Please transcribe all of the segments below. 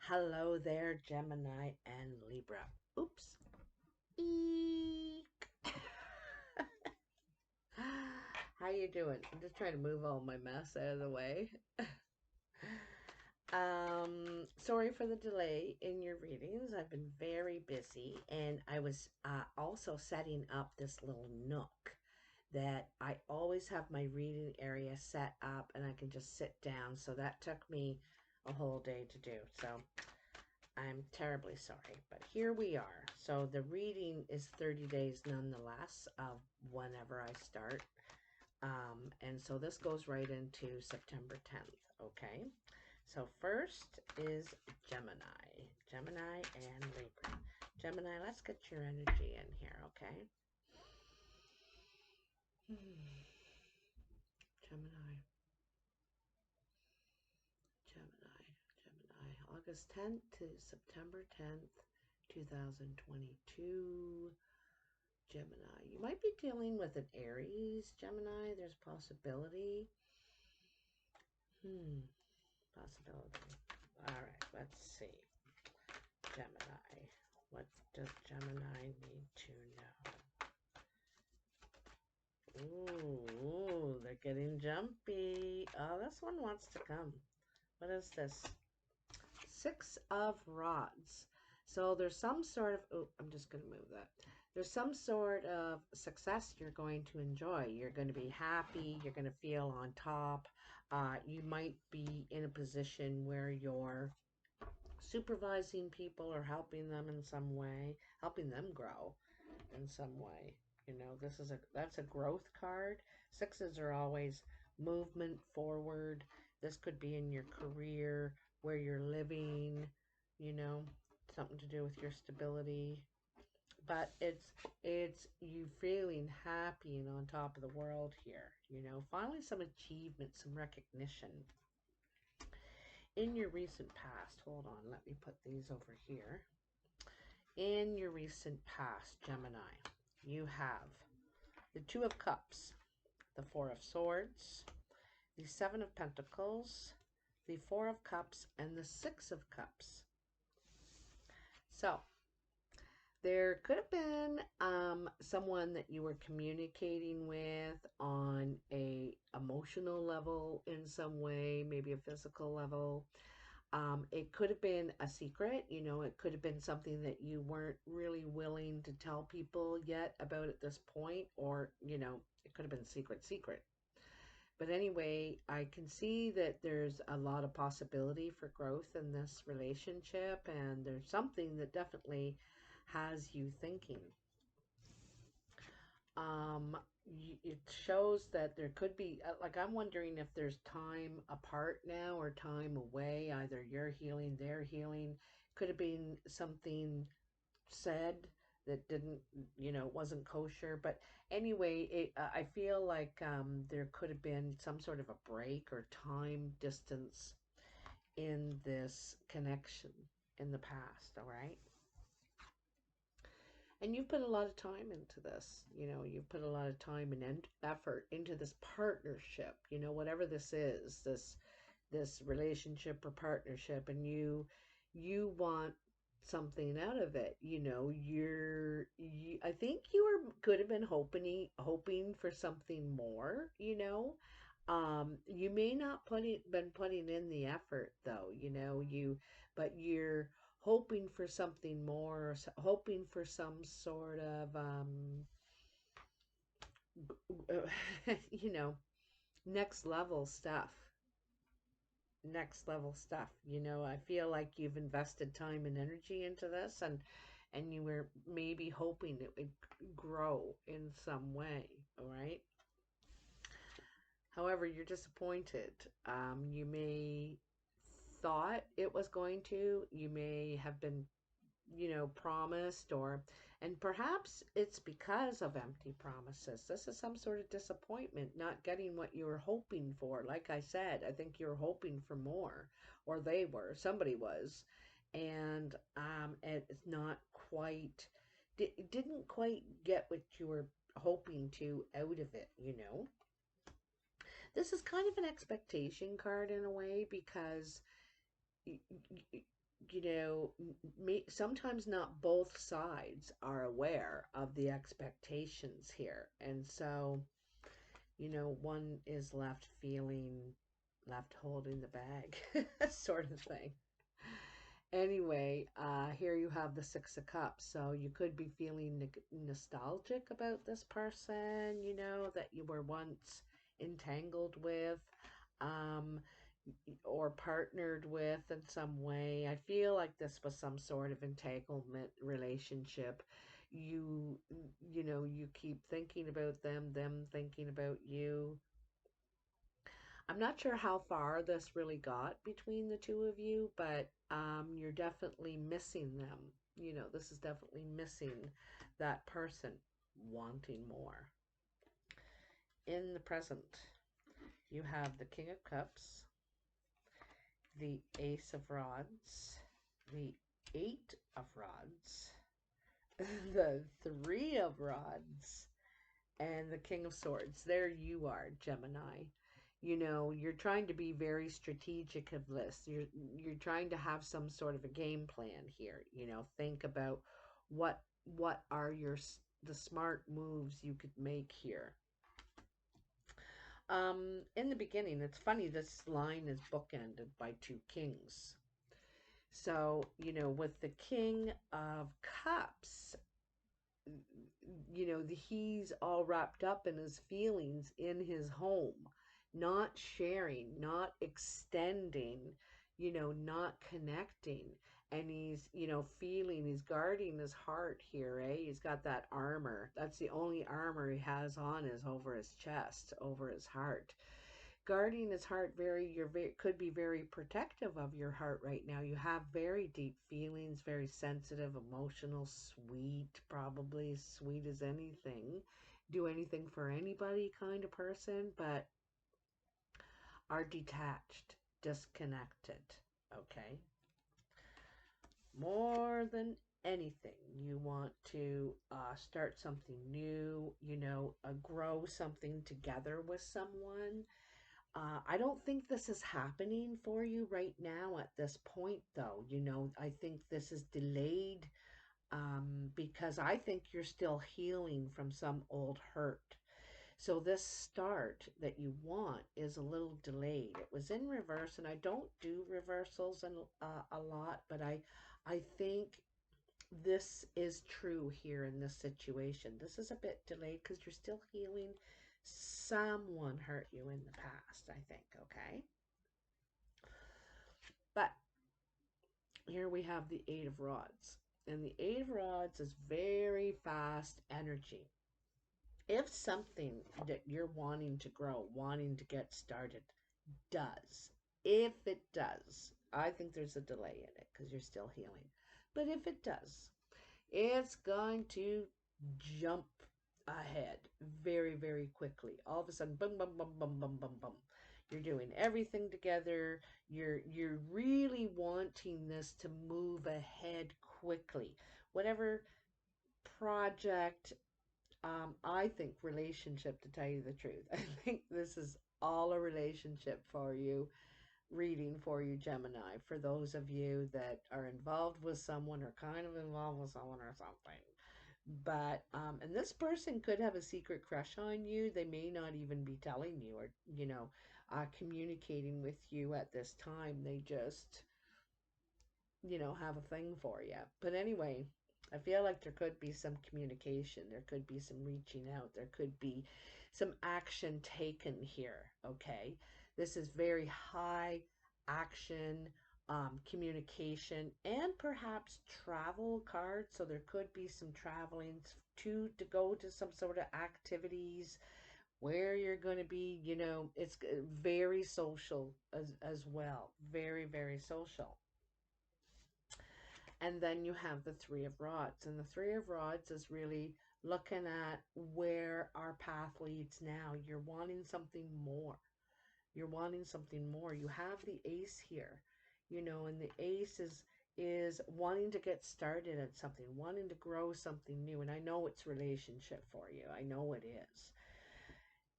Hello there, Gemini and Libra. Oops. Eek. How you doing? I'm just trying to move all my mess out of the way. Sorry for the delay in your readings. I've been very busy, and I was also setting up this little nook that I always have my reading area set up, and I can just sit down. So that took me a whole day to do. So I'm terribly sorry, but here we are. So the reading is 30 days nonetheless of whenever I start. And so this goes right into September 10th, okay? So first is Gemini. Gemini and Libra. Gemini, let's get your energy in here, okay? Gemini. Gemini. August 10th to September 10th, 2022. Gemini. You might be dealing with an Aries, Gemini. There's possibility. Possibility. All right, let's see. Gemini. What does Gemini need to know? Ooh, they're getting jumpy. Oh, this one wants to come. What is this? Six of Rods. So there's some sort of, oh, I'm just going to move that. There's some sort of success you're going to enjoy. You're going to be happy. You're going to feel on top. You might be in a position where you're supervising people or helping them in some way, helping them grow in some way. You know, that's a growth card. Sixes are always movement forward. This could be in your career, where you're living, you know, something to do with your stability. But it's you feeling happy and on top of the world here, you know, finally some achievement, some recognition. In your recent past, hold on, let me put these over here. In your recent past, Gemini, you have the Two of Cups, the Four of Swords, the Seven of Pentacles, the Four of Cups, and the Six of Cups. So, there could have been someone that you were communicating with on a emotional level in some way, maybe a physical level. It could have been a secret, you know, it could have been something that you weren't really willing to tell people yet about at this point, or, you know, it could have been secret. But anyway, I can see that there's a lot of possibility for growth in this relationship, and there's something that definitely has you thinking. It shows that there could be, like, I'm wondering if there's time apart now or time away, either you're healing, they're healing. Could have been something said that didn't, you know, wasn't kosher. But anyway, I feel like there could have been some sort of a break or time distance in this connection in the past, all right? And you've put a lot of time into this, you know, you've put a lot of time and effort into this partnership, you know, whatever this is, this relationship or partnership, and you want something out of it, you know. I think could have been hoping for something more, you know. You may not been putting in the effort though, you know, but you're hoping for something more, hoping for some sort of you know, next level stuff. Next level stuff, you know. I feel like you've invested time and energy into this, and you were maybe hoping it would grow in some way, all right? However, you're disappointed. You may thought it was going to, you may have been, you know, promised, and perhaps it's because of empty promises. This is some sort of disappointment, not getting what you were hoping for. Like I said, I think you were hoping for more, or somebody was, and it's not quite, didn't quite get what you were hoping to out of it, you know. This is kind of an expectation card in a way, because you know, sometimes not both sides are aware of the expectations here. And so, one is left feeling left holding the bag, sort of thing. Anyway, here you have the Six of Cups. So you could be feeling nostalgic about this person, that you were once entangled with. Um, or partnered with in some way. I feel like this was some sort of entanglement relationship. You you keep thinking about them thinking about you. I'm not sure how far this really got between the two of you, but you're definitely missing them. This is definitely missing that person wanting more. In the present, you have the King of Cups, the Ace of Rods, the Eight of Rods, the Three of Rods, and the King of Swords. There you are, Gemini. You're trying to be very strategic of this. You're trying to have some sort of a game plan here. Think about what are the smart moves you could make here. In the beginning, it's funny, this line is bookended by two kings. So, with the King of Cups, he's all wrapped up in his feelings in his home, not sharing, not extending, not connecting. And he's, feeling, he's guarding his heart here, eh? He's got that armor. That's the only armor he has on, is over his chest, over his heart. Guarding his heart, could be very protective of your heart right now. You have very deep feelings, very sensitive, emotional, sweet, probably sweet as anything, do anything for anybody kind of person, but are detached, disconnected. Okay, more than anything, you want to start something new, grow something together with someone. I don't think this is happening for you right now at this point, though. I think this is delayed, because I think you're still healing from some old hurt. So this start that you want is a little delayed. It was in reverse, and I don't do reversals a lot, but I think this is true here in this situation. This is a bit delayed because you're still healing. Someone hurt you in the past, I think, okay? But here we have the Eight of Rods. And the Eight of Rods is very fast energy. If something that you're wanting to grow, wanting to get started, does, if it does, I think there's a delay in it because you're still healing. But if it does, it's going to jump ahead very, very quickly. All of a sudden, boom, boom, boom, boom, boom, boom, boom. You're doing everything together. You're really wanting this to move ahead quickly. Whatever project, I think relationship, to tell you the truth. I think this is all a relationship for you, reading for you, Gemini. For those of you that are involved with someone or kind of involved with someone or something. But, and this person could have a secret crush on you. They may not even be telling you or, communicating with you at this time. They just, have a thing for you. But anyway, I feel like there could be some communication. There could be some reaching out. There could be some action taken here. Okay. This is very high action, communication, and perhaps travel cards. So there could be some traveling to go to some sort of activities where you're going to be, it's very social as well. Very, very social. And then you have the Three of Rods. And the Three of Rods is really looking at where our path leads now. You're wanting something more. You're wanting something more. You have the Ace here, and the Ace is wanting to get started at something, wanting to grow something new. And I know it's relationship for you. I know it is.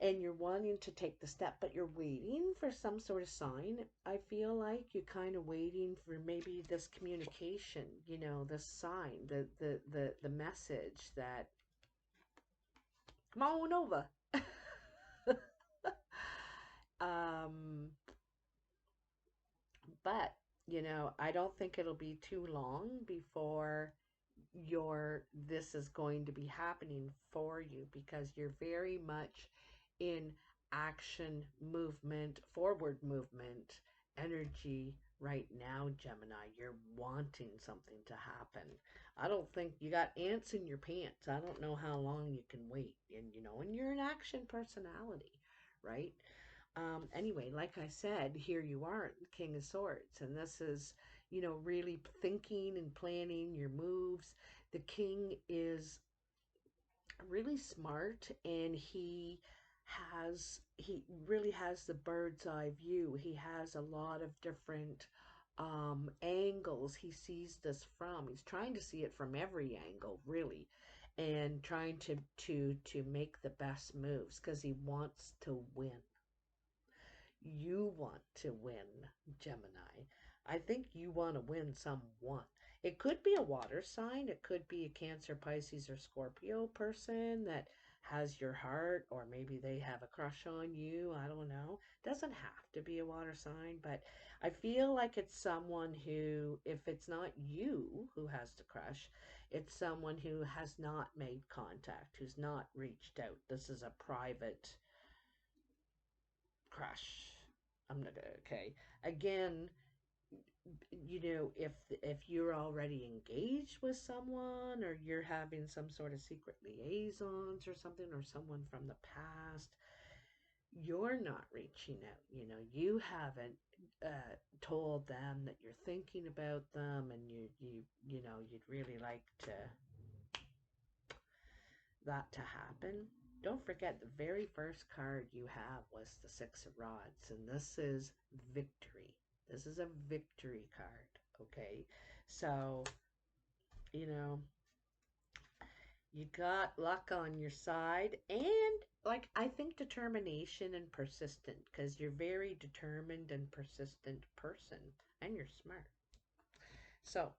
and you're wanting to take the step, but you're waiting for some sort of sign. I feel like you're kind of waiting for maybe this communication, this sign, the message that come on over. um, but I don't think it'll be too long before this is going to be happening for you, because you're very much in action, movement, forward movement energy right now, Gemini. You're wanting something to happen. I don't think you got ants in your pants. I don't know how long you can wait. And you're an action personality, right? Anyway, like I said, here you are, King of Swords, and this is, really thinking and planning your moves. The king is really smart, and he really has the bird's eye view. He has a lot of different angles he sees this from. He's trying to see it from every angle, really, and trying to make the best moves because he wants to win. You want to win, Gemini. I think you want to win someone. It could be a water sign. It could be a Cancer, Pisces, or Scorpio person that has your heart, or maybe they have a crush on you. I don't know. Doesn't have to be a water sign, but I feel like it's someone who, if it's not you who has the crush, it's someone who has not made contact, who's not reached out. This is a private crush. I'm not okay. Again, if you're already engaged with someone, or you're having some sort of secret liaisons or something, or someone from the past, you're not reaching out. You haven't told them that you're thinking about them, and you'd really like to that to happen. Don't forget, the very first card you have was the Six of Rods, and this is victory. This is a victory card, okay? So, you know, you got luck on your side, and like I think determination and persistent, because you're very determined and persistent person, and you're smart. So,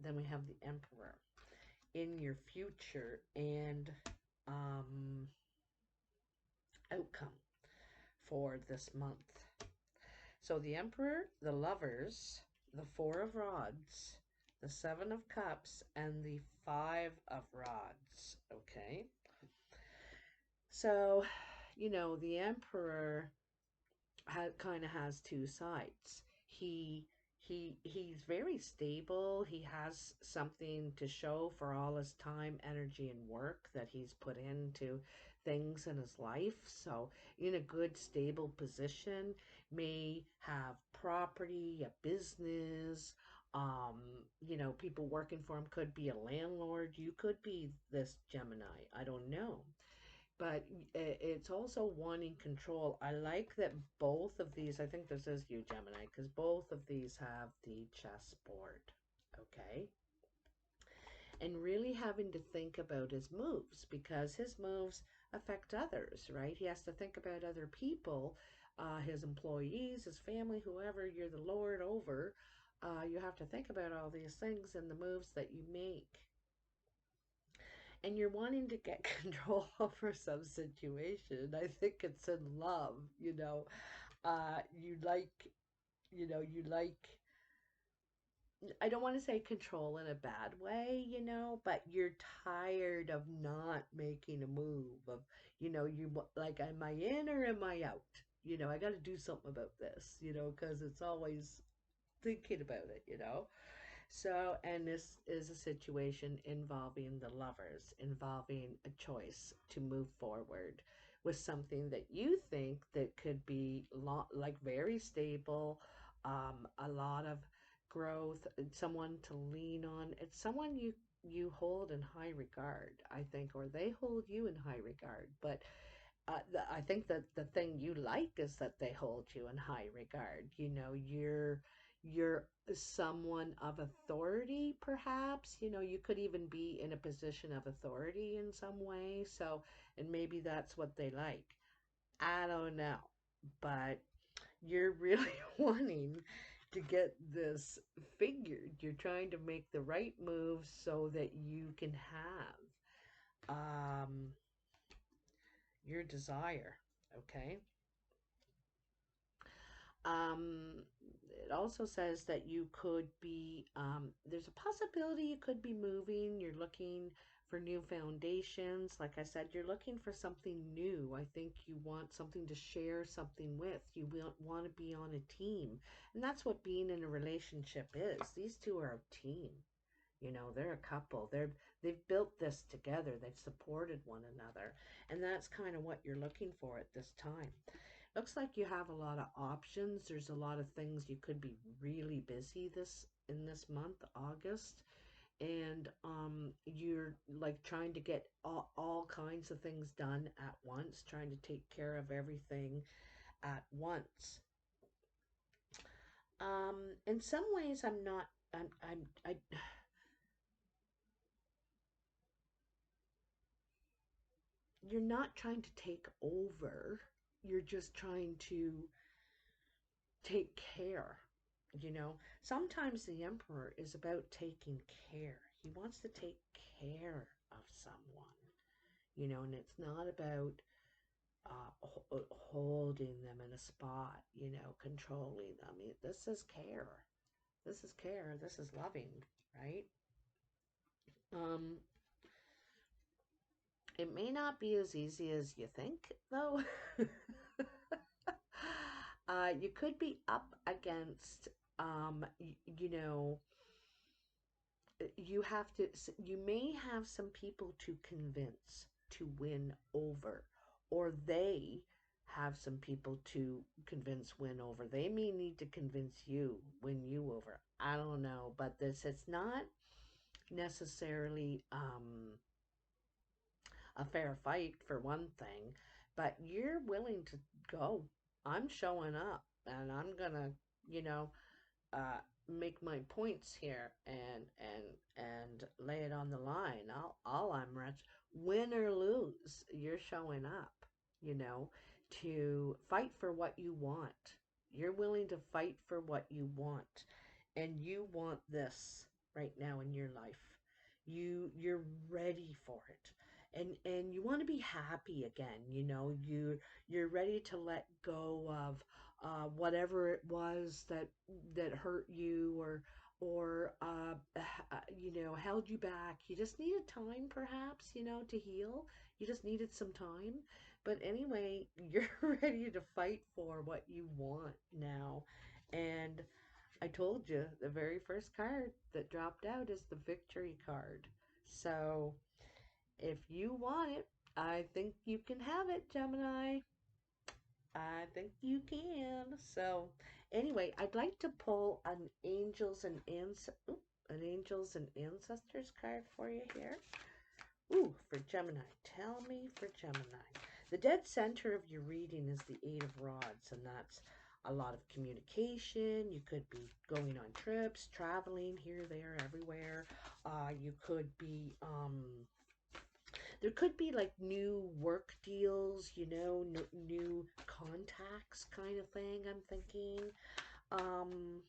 then we have the Emperor in your future and um outcome for this month. So the Emperor, the Lovers, the Four of Rods, the Seven of Cups, and the Five of Rods. Okay. So, the Emperor kind of has two sides. He's very stable. He has something to show for all his time, energy, and work that he's put into things in his life. So, in a good, stable position, may have property, a business. People working for him could be a landlord. You could be this Gemini. I don't know, but it's also wanting control. I like that both of these, I think this is you, Gemini, because both of these have the chessboard, okay? And really having to think about his moves, because his moves affect others, right? He has to think about other people, his employees, his family, whoever you're the lord over. You have to think about all these things and the moves that you make, and you're wanting to get control over some situation. I think it's in love, you like, you like, I don't want to say control in a bad way, but you're tired of not making a move, of, you like, am I in or am I out? I got to do something about this, because it's always thinking about it. So, and this is a situation involving the Lovers, involving a choice to move forward with something that you think that could be like very stable, a lot of growth, someone to lean on. It's someone you hold in high regard, I think, or they hold you in high regard. But I think that the thing you like is that they hold you in high regard. You're someone of authority, perhaps. You know, you could even be in a position of authority in some way. So, and maybe that's what they like. I don't know. But you're really wanting to get this figured. You're trying to make the right moves so that you can have your desire. Okay. Um, it also says that you could be, there's a possibility you could be moving. You're looking for new foundations. Like I said, you're looking for something new. I think you want something to share something with. You want to be on a team. And that's what being in a relationship is. These two are a team. You know, they're a couple. They've built this together. They've supported one another. And that's kind of what you're looking for at this time. Looks like you have a lot of options. There's a lot of things. You could be really busy in this month, August, and you're like trying to get all kinds of things done at once, trying to take care of everything at once. In some ways, I'm not. I. You're not trying to take over. You're just trying to take care. You know, sometimes the emperor is about taking care. He wants to take care of someone, you know, and it's not about holding them in a spot, you know, controlling them. This is care. This is care. This is loving, right? Um, it may not be as easy as you think, though. You could be up against, you know, you may have some people to convince to win over, or they have some people to win over. They may need to convince you, win you over. I don't know, but it's not necessarily a fair fight for one thing, but you're willing to go. I'm showing up, and I'm gonna, you know, uh, make my points here and lay it on the line. All I'm rich, win or lose, you're showing up, you know, to fight for what you want. You're willing to fight for what you want, and you want this right now in your life. You're ready for it. And you want to be happy again, you know, you're ready to let go of whatever it was that hurt you or you know, held you back. You just needed time, perhaps, you know, to heal. You just needed some time. But anyway, you're ready to fight for what you want now. And I told you the very first card that dropped out is the victory card. So if you want it, I think you can have it, Gemini. I think you can. So, anyway, I'd like to pull an angels and ancestors card for you here. Ooh, for Gemini. Tell me for Gemini. The dead center of your reading is the Eight of Rods, and that's a lot of communication. You could be going on trips, traveling here, there, everywhere. You could be there could be like new work deals, you know, new contacts kind of thing, I'm thinking. Um,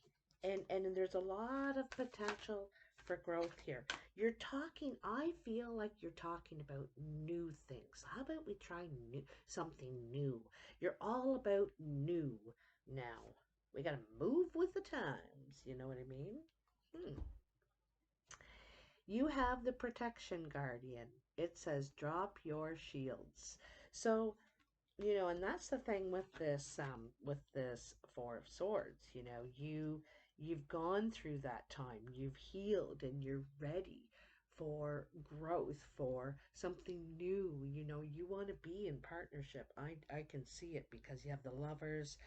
and there's a lot of potential for growth here. You're talking, I feel like you're talking about new things. How about we try something new? You're all about new now. We got to move with the times. You know what I mean? Hmm. You have the protection guardian. It says drop your shields. So, you know, and that's the thing with this Four of Swords, you know, you've gone through that time. You've healed and you're ready for growth, for something new. You know, you want to be in partnership. I can see it because you have the Lovers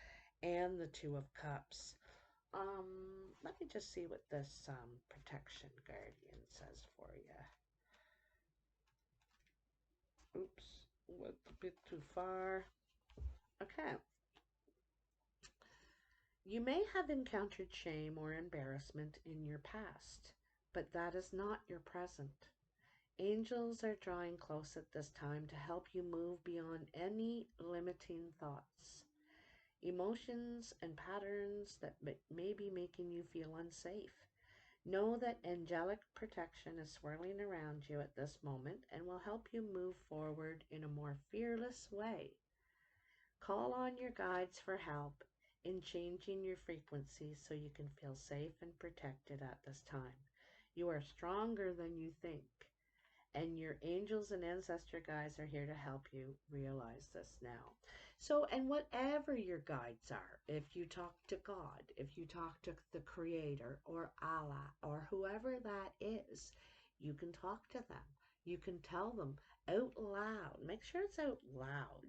and the Two of Cups. Let me just see what this protection guardian says for you. Oops, went a bit too far. Okay. You may have encountered shame or embarrassment in your past, but that is not your present. Angels are drawing close at this time to help you move beyond any limiting thoughts, emotions, and patterns that may be making you feel unsafe. Know that angelic protection is swirling around you at this moment and will help you move forward in a more fearless way. Call on your guides for help in changing your frequency so you can feel safe and protected at this time. You are stronger than you think, and your angels and ancestor guides are here to help you realize this now. So, and whatever your guides are, if you talk to God, if you talk to the Creator or Allah or whoever that is, you can talk to them. You can tell them out loud. Make sure it's out loud,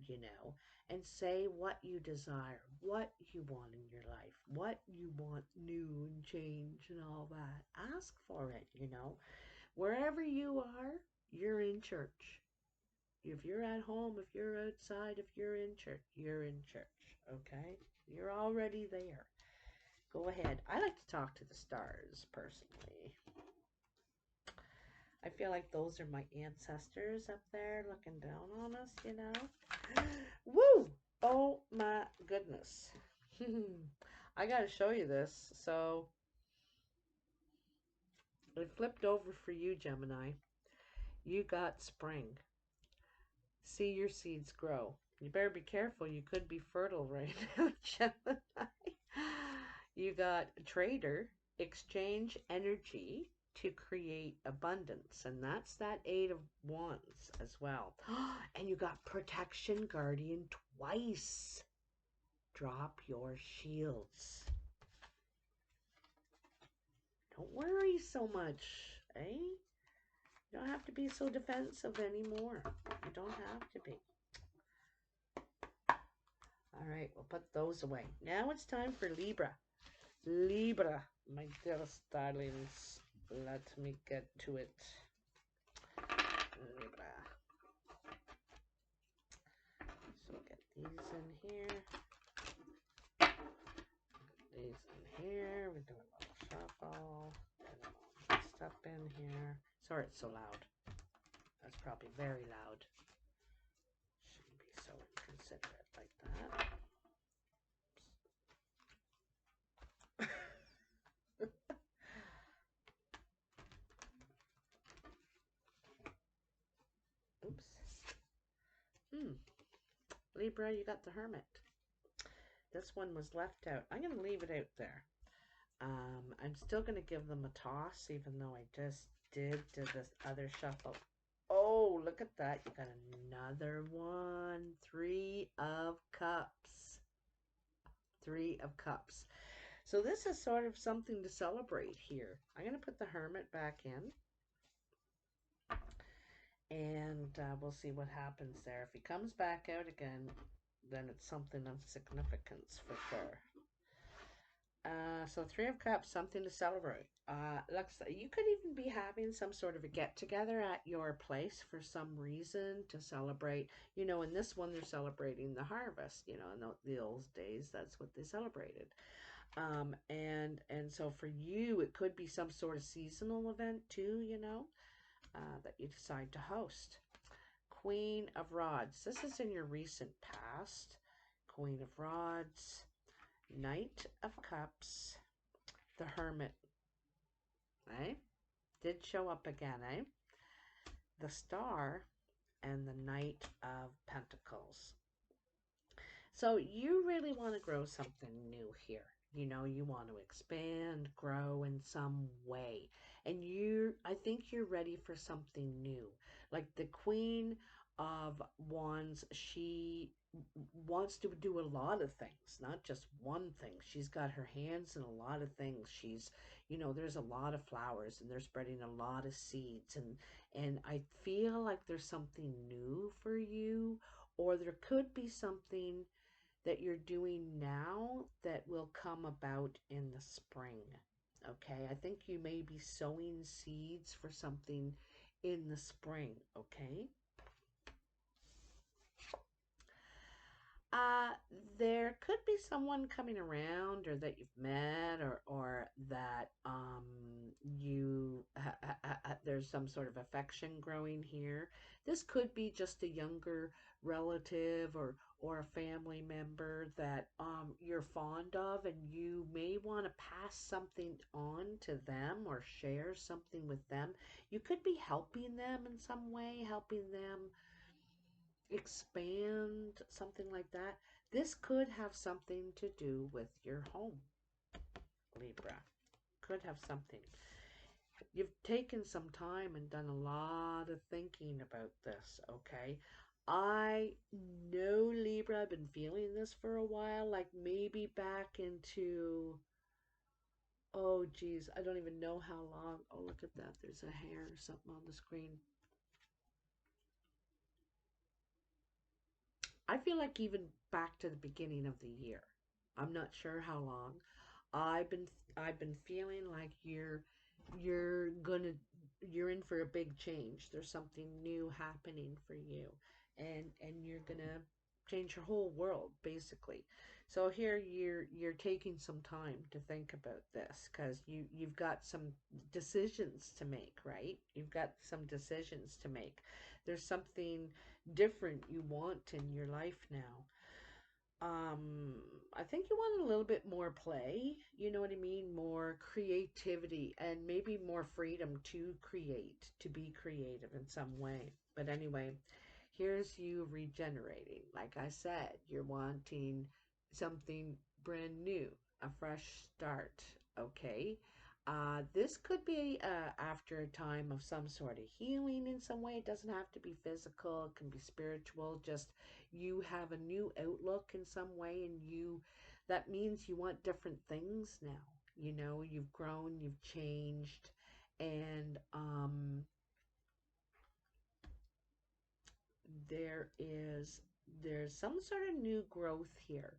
and say what you desire, what you want in your life, what you want new and change and all that. Ask for it, Wherever you are, you're in church. If you're at home, if you're outside, if you're in church, you're in church, okay? You're already there. Go ahead. I like to talk to the stars, personally. I feel like those are my ancestors up there looking down on us, Woo! Oh my goodness. I gotta show you this. So, it flipped over for you, Gemini. You got spring. See your seeds grow. You better be careful. You could be fertile right now, Gemini. You got trader, exchange energy to create abundance. And that's that 8 of Wands as well. And you got protection guardian twice. Drop your shields. Don't worry so much, eh? You don't have to be so defensive anymore. You don't have to be. All right, we'll put those away. Now it's time for Libra. Libra, my dearest darlings. Let me get to it. Libra. So get these in here. These in here. We do a little shuffle. Get all this stuff in here. Sorry it's so loud. That's probably very loud. Shouldn't be so inconsiderate like that. Oops. Libra, you got the Hermit. This one was left out. I'm going to leave it out there. I'm still going to give them a toss, even though I just did this other shuffle. Oh, look at that. You got another one. 3 of Cups. 3 of Cups. So this is sort of something to celebrate here. I'm going to put the Hermit back in. And we'll see what happens there. If he comes back out again, then it's something of significance for sure. So 3 of Cups, something to celebrate. Looks like you could even be having some sort of a get-together at your place for some reason to celebrate. In this one, they're celebrating the harvest. In the old days, that's what they celebrated. And so for you, it could be some sort of seasonal event too, that you decide to host. Queen of Rods. This is in your recent past. Queen of Rods. Knight of Cups. The Hermit. Eh? Did show up again, eh? The Star. And the Knight of Pentacles. So you really want to grow something new here. You want to expand, grow in some way. And I think you're ready for something new. Like the Queen of Wands, she wants to do a lot of things, not just one thing. She's got her hands in a lot of things. She's, there's a lot of flowers and they're spreading a lot of seeds. And I feel like there's something new for you, or there could be something that you're doing now that will come about in the spring. Okay, I think you may be sowing seeds for something in the spring. Okay. Uh, there could be someone coming around, or that you've met, or that there's some sort of affection growing here. This could be just a younger relative, or a family member that you're fond of, and you may want to pass something on to them or share something with them. You could be helping them in some way, helping them expand, something like that. This could have something to do with your home, Libra. Could have something. You've taken some time and done a lot of thinking about this, okay? I know, Libra, I've been feeling this for a while, like maybe back into, oh geez, I don't even know how long. Oh, look at that. There's a hair or something on the screen. I feel like even back to the beginning of the year. I'm not sure how long. I've been I've been feeling like you're gonna you're in for a big change. There's something new happening for you, and you're gonna change your whole world basically. So here you're taking some time to think about this, because you've got some decisions to make, right? You've got some decisions to make. There's something different you want in your life now. um I think you want a little bit more play, you know what I mean? More creativity, and maybe more freedom to create, to be creative in some way. But anyway, here's you regenerating. Like I said, you're wanting something brand new, a fresh start, okay? This could be after a time of some sort of healing in some way. It doesn't have to be physical, it can be spiritual. Just you have a new outlook in some way, and that means you want different things now. You know, you've grown, you've changed, and there is there's some sort of new growth here.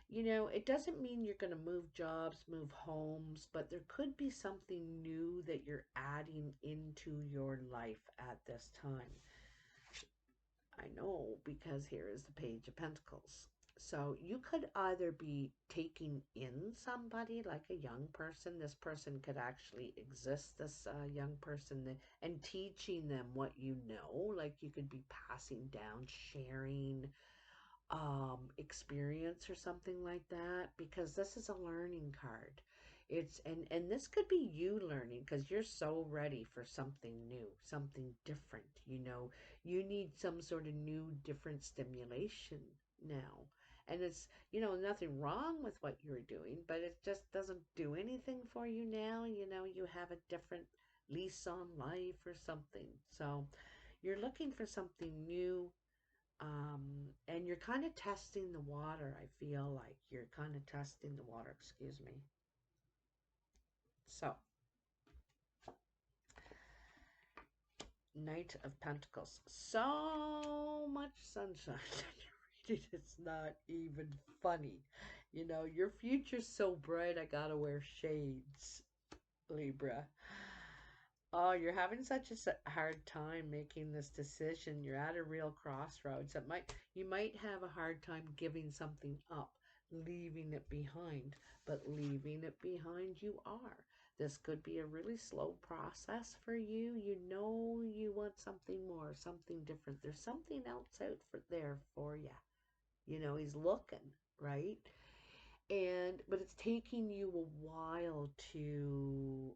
You know, it doesn't mean you're going to move jobs, move homes, but there could be something new that you're adding into your life at this time. I know, because here is the Page of Pentacles. So you could either be taking in somebody, like a young person. This person could actually exist, this young person, and teaching them what you know. Like you could be passing down, sharing experience or something like that, because this is a learning card. It's and this could be you learning, because you're so ready for something new, something different. You know, you need some sort of new, different stimulation now. And it's, you know, nothing wrong with what you're doing, but it just doesn't do anything for you now. You know, you have a different lease on life or something. So you're looking for something new, and you're kind of testing the water. I feel like you're kind of testing the water, excuse me. So, Knight of Pentacles. So much sunshine. It's not even funny. You know, your future's so bright, I gotta wear shades, Libra. Oh, you're having such a hard time making this decision. You're at a real crossroads. You might have a hard time giving something up, leaving it behind, but leaving it behind you are. This could be a really slow process for you. You know you want something more, something different. There's something else out there for you. You know, he's looking, right? But it's taking you a while to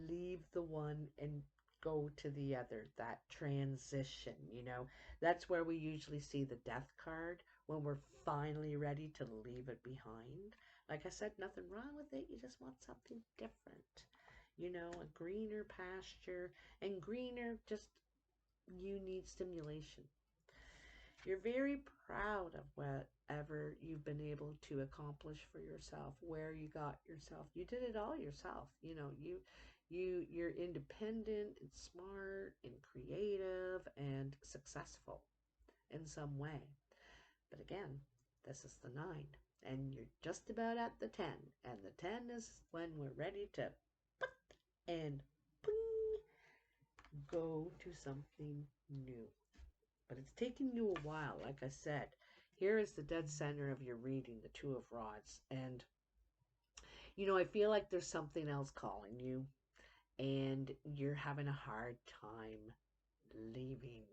leave the one and go to the other, that transition. You know, that's where we usually see the death card, when we're finally ready to leave it behind. Like I said, nothing wrong with it. You just want something different, you know, a greener pasture. And greener, just, you need stimulation. You're very proud of whatever you've been able to accomplish for yourself, where you got yourself. You did it all yourself. You know, you're independent and smart and creative and successful in some way. But again, this is the 9, and you're just about at the 10, and the 10 is when we're ready to and go to something new. but it's taken you a while. Like I said, here is the dead center of your reading, the Two of Rods. And, I feel like there's something else calling you, and you're having a hard time leaving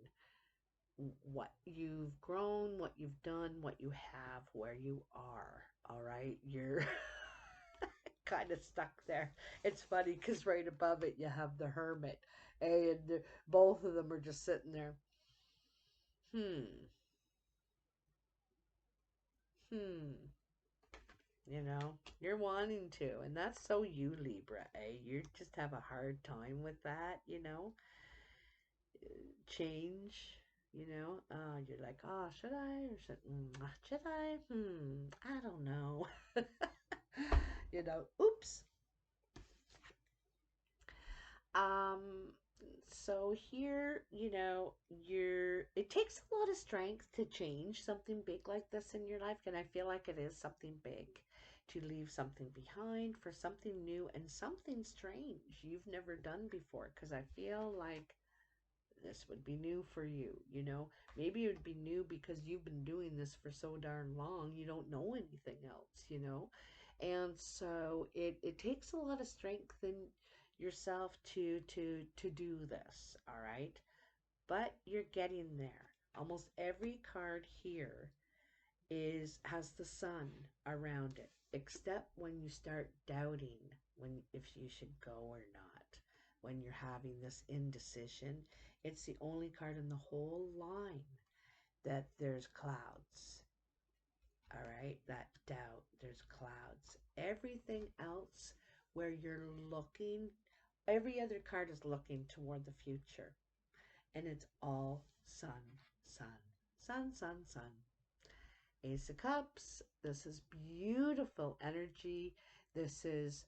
what you've grown, what you've done, what you have, where you are. All right. You're kind of stuck there. It's funny because right above it, you have the Hermit, and both of them are just sitting there. Hmm. Hmm. You're wanting to, and that's so you, Libra, eh? You just have a hard time with that, change, you're like, oh, should I, or should I? I don't know. Oops. Um, so here, it takes a lot of strength to change something big like this in your life, and I feel like it is something big to leave something behind for something new and something strange you've never done before, because I feel like this would be new for you, Maybe it would be new because you've been doing this for so darn long, you don't know anything else. And so it takes a lot of strength in yourself to do this, all right? But you're getting there. Almost every card here has the sun around it, except when you start doubting if you should go or not. When you're having this indecision, it's the only card in the whole line that there's clouds. All right, that doubt, there's clouds. Everything else where you're looking, every other card is looking toward the future. And it's all sun, sun, sun, sun, sun. Ace of Cups. This is beautiful energy. This is,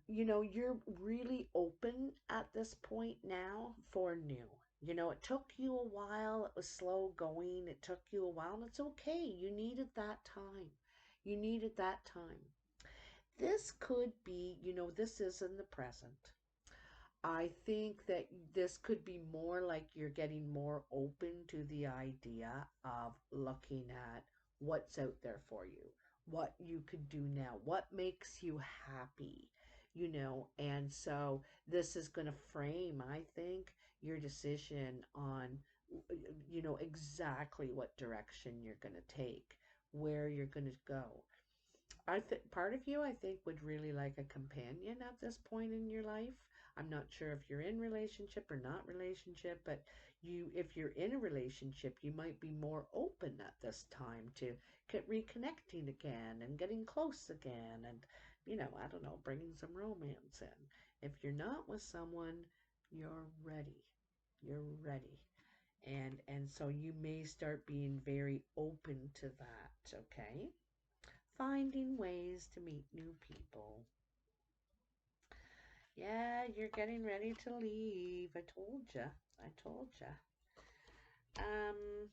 you're really open at this point now for new. It took you a while. It was slow going. It took you a while, and it's okay. You needed that time. You needed that time. This could be, this is in the present. I think that this could be more like you're getting more open to the idea of looking at what's out there for you, what you could do now, what makes you happy, and so this is going to frame, I think, your decision on, exactly what direction you're going to take, where you're going to go. I think part of you, I think, would really like a companion at this point in your life. I'm not sure if you're in relationship or not relationship, but if you're in a relationship, you might be more open at this time to reconnecting again and getting close again, and I don't know, bringing some romance in. If you're not with someone, you're ready. You're ready. And so you may start being very open to that, okay? Finding ways to meet new people. Yeah, you're getting ready to leave. I told you. I told you. Um,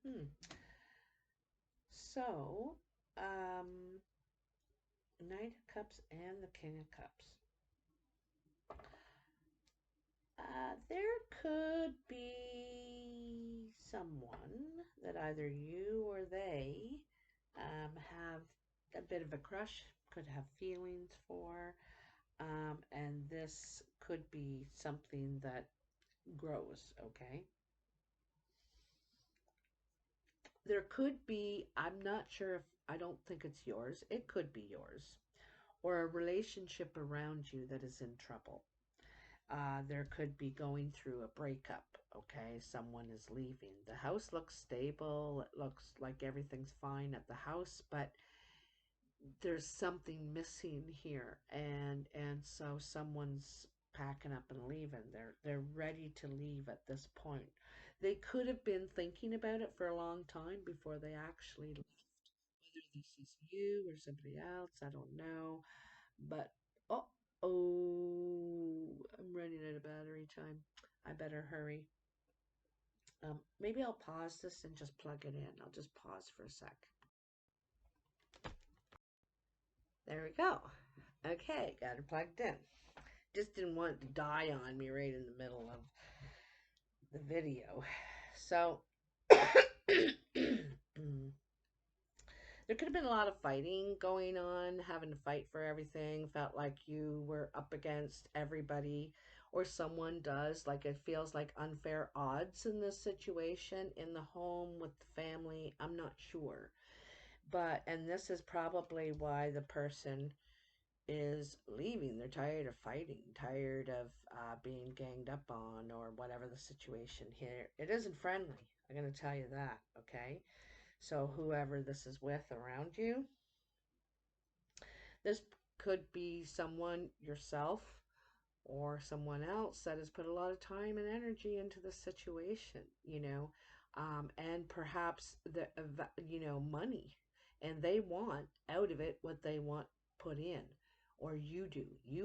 hmm. So, um, Knight of Cups and the King of Cups. There could be someone that either you or they have a bit of a crush, could have feelings for, and this could be something that grows, okay? There could be, I'm not sure if, I don't think it's yours. It could be yours. Or a relationship around you that is in trouble. There could be going through a breakup, okay? Someone is leaving. The house looks stable. It looks like everything's fine at the house, but there's something missing here, and so someone's packing up and leaving. They're ready to leave at this point. They could have been thinking about it for a long time before they actually left. Whether this is you or somebody else, I don't know. But I'm running out of battery time. I better hurry. Maybe I'll pause this and just plug it in. I'll just pause for a sec. There we go. Okay, got it plugged in. just didn't want it to die on me right in the middle of the video. So there could have been a lot of fighting going on, having to fight for everything. Felt like you were up against everybody, or someone does. Like it feels like unfair odds in this situation in the home with the family. I'm not sure. But, and this is probably why the person is leaving. They're tired of fighting, tired of being ganged up on, or whatever the situation here. It isn't friendly. I'm going to tell you that, okay? So, whoever this is with around you, this could be someone yourself or someone else that has put a lot of time and energy into the situation, and perhaps money, and they want out of it what they want put in, or you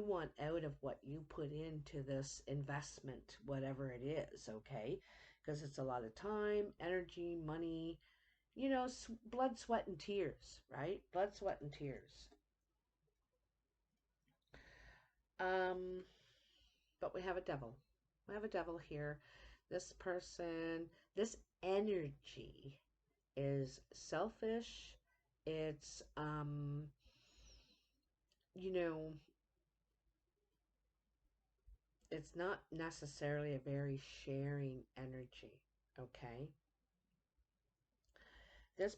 want out of what you put into this investment, whatever it is, okay? Because it's a lot of time, energy, money, blood, sweat, and tears, right? Blood, sweat, and tears. Um, but we have a devil. We have a devil here. This person, this energy is selfish. It's, you know, it's not necessarily a very sharing energy, okay? This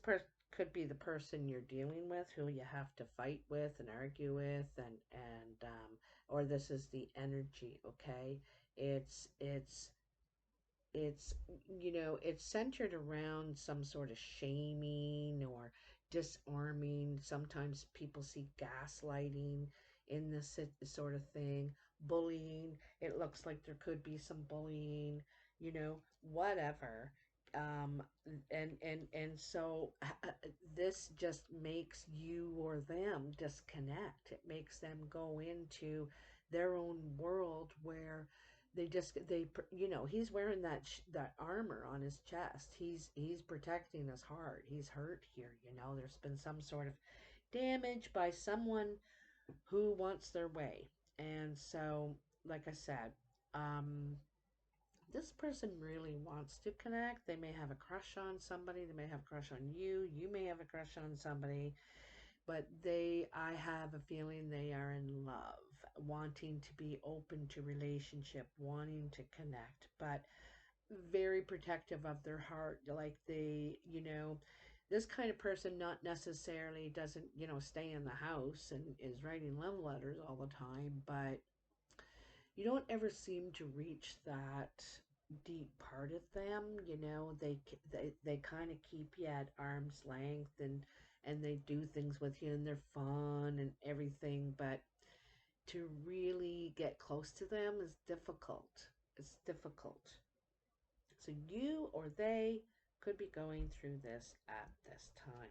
could be the person you're dealing with, who you have to fight with and argue with, or this is the energy, okay? It's it's it's centered around some sort of shaming or disarming. Sometimes people see gaslighting in this sort of thing. Bullying, it looks like there could be some bullying, whatever. um so this just makes you or them disconnect. It makes them go into their own world where he's wearing that armor on his chest. He's protecting his heart. He's hurt here. There's been some sort of damage by someone who wants their way. And so, like I said, this person really wants to connect. They may have a crush on somebody. They may have a crush on you. You may have a crush on somebody. But I have a feeling they are in love, wanting to be open to relationship, wanting to connect, but very protective of their heart. Like this kind of person not necessarily doesn't, stay in the house and is writing love letters all the time, but you don't ever seem to reach that deep part of them. They kind of keep you at arm's length, and they do things with you, and they're fun and everything, but to really get close to them is difficult. It's difficult. So you or they could be going through this at this time.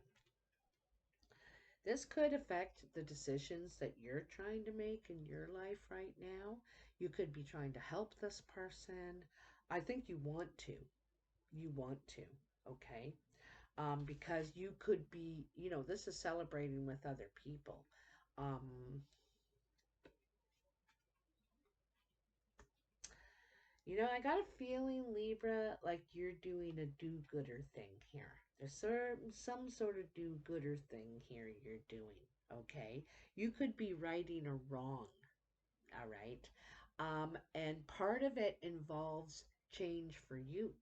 This could affect the decisions that you're trying to make in your life right now. You could be trying to help this person. I think you want to. You want to, okay? Because you could be, this is celebrating with other people. I got a feeling, Libra, like you're doing a do-gooder thing here. There's some sort of do-gooder thing here you're doing, okay? You could be righting a wrong, all right? And part of it involves change for you,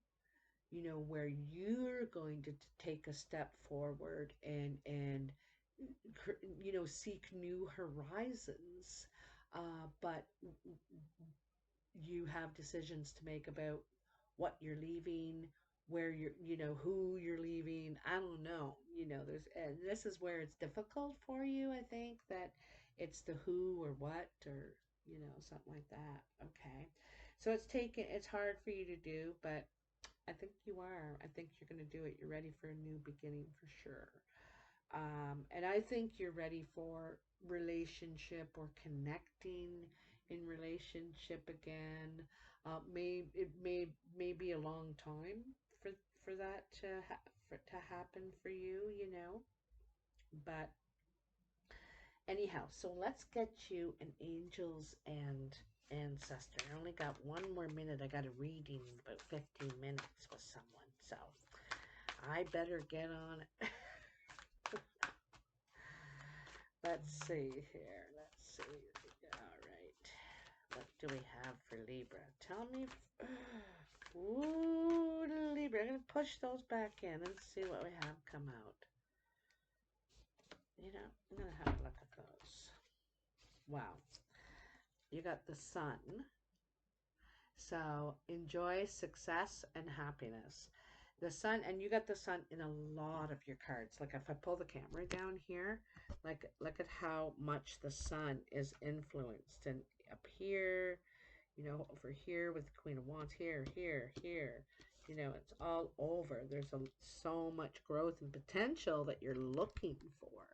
where you're going to take a step forward and seek new horizons. But you have decisions to make about what you're leaving, where who you're leaving. I don't know. And this is where it's difficult for you. I think that it's the who or what, or something like that. Okay, so it's hard for you to do, but I think you are. I think you're going to do it. You're ready for a new beginning for sure. And I think you're ready for relationship or connecting in relationship again. It may be a long time for that to happen for you, But anyhow, so let's get you an angels and ancestor. I only got one more minute. I got a reading in about 15 minutes with someone, so I better get on it. Let's see here. Let's see. All right. What do we have for Libra? Tell me. Ooh, Libra. I'm going to push those back in and see what we have come out. You know, I'm going to have a look at those. Wow. You got the Sun. So enjoy success and happiness. The Sun, and you got the Sun in a lot of your cards. Like if I pull the camera down here, like look at how much the Sun is influenced. And up here, you know, over here with the Queen of Wands, here, you know, it's all over. There's so much growth and potential that you're looking for.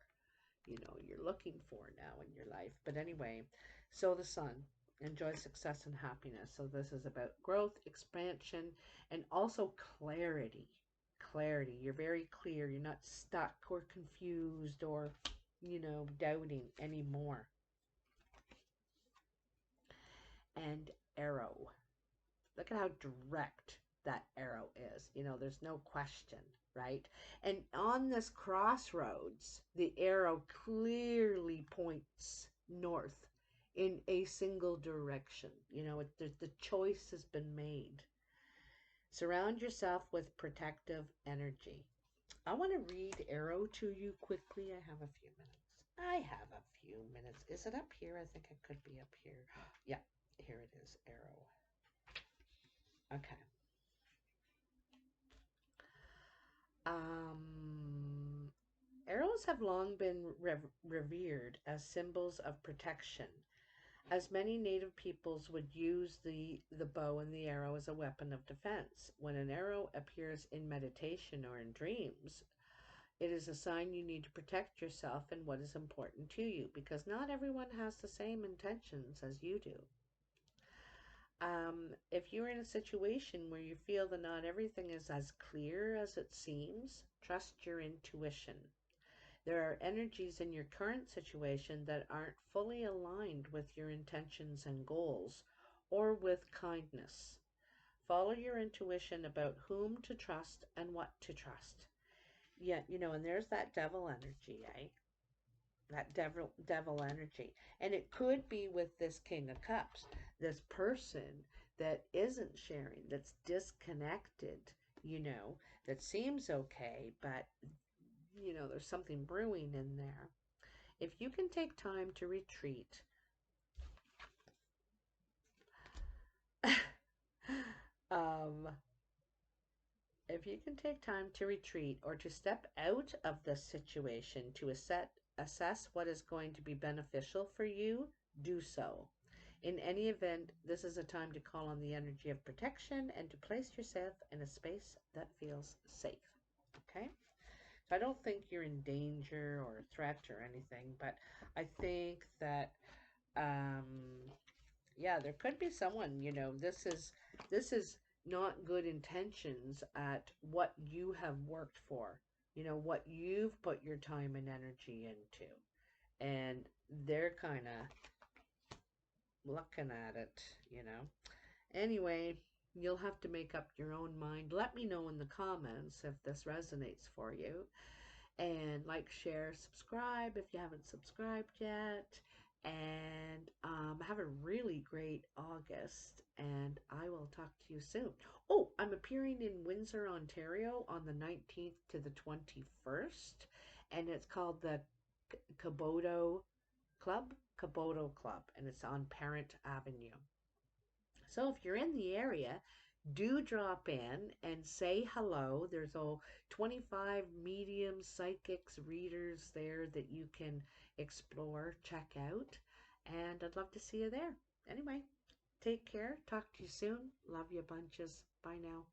You know, you're looking for now in your life. But anyway, so the Sun, enjoy success and happiness. So this is about growth, expansion, and also clarity. Clarity. You're very clear. You're not stuck or confused or, you know, doubting anymore. And arrow. Look at how direct that arrow is. You know, there's no question, right? And on this crossroads, the arrow clearly points north in a single direction. You know, the choice has been made. Surround yourself with protective energy. I want to read arrow to you quickly. I have a few minutes. Is it up here? I think it could be up here. Yeah, here it is, arrow. Okay. Arrows have long been revered as symbols of protection, as many native peoples would use the bow and the arrow as a weapon of defense. When an arrow appears in meditation or in dreams, it is a sign you need to protect yourself and what is important to you, because not everyone has the same intentions as you do. If you're in a situation where you feel that not everything is as clear as it seems, trust your intuition. There are energies in your current situation that aren't fully aligned with your intentions and goals, or with kindness. Follow your intuition about whom to trust and what to trust. Yeah, you know, and there's that devil energy, eh? That devil energy. And it could be with this King of Cups, this person that isn't sharing, that's disconnected, you know, that seems okay, but you know, there's something brewing in there. If you can take time to retreat, if you can take time to retreat or to step out of the situation to assess what is going to be beneficial for you, do so. In any event, this is a time to call on the energy of protection and to place yourself in a space that feels safe. Okay? So I don't think you're in danger or threat or anything, but I think that yeah, there could be someone, you know, this is not good intentions at what you have worked for, you know, what you've put your time and energy into. And they're kind of looking at it, you know. Anyway, you'll have to make up your own mind. Let me know in the comments if this resonates for you. And like, share, subscribe if you haven't subscribed yet. And have a really great August. And I will talk to you soon. Oh, I'm appearing in Windsor, Ontario on the 19th to the 21st. And it's called the Caboto Club. And it's on Parent Avenue. So if you're in the area, do drop in and say hello. There's 25 medium psychics, readers there that you can explore, check out, and I'd love to see you there. Anyway, take care. Talk to you soon. Love you bunches. Bye now.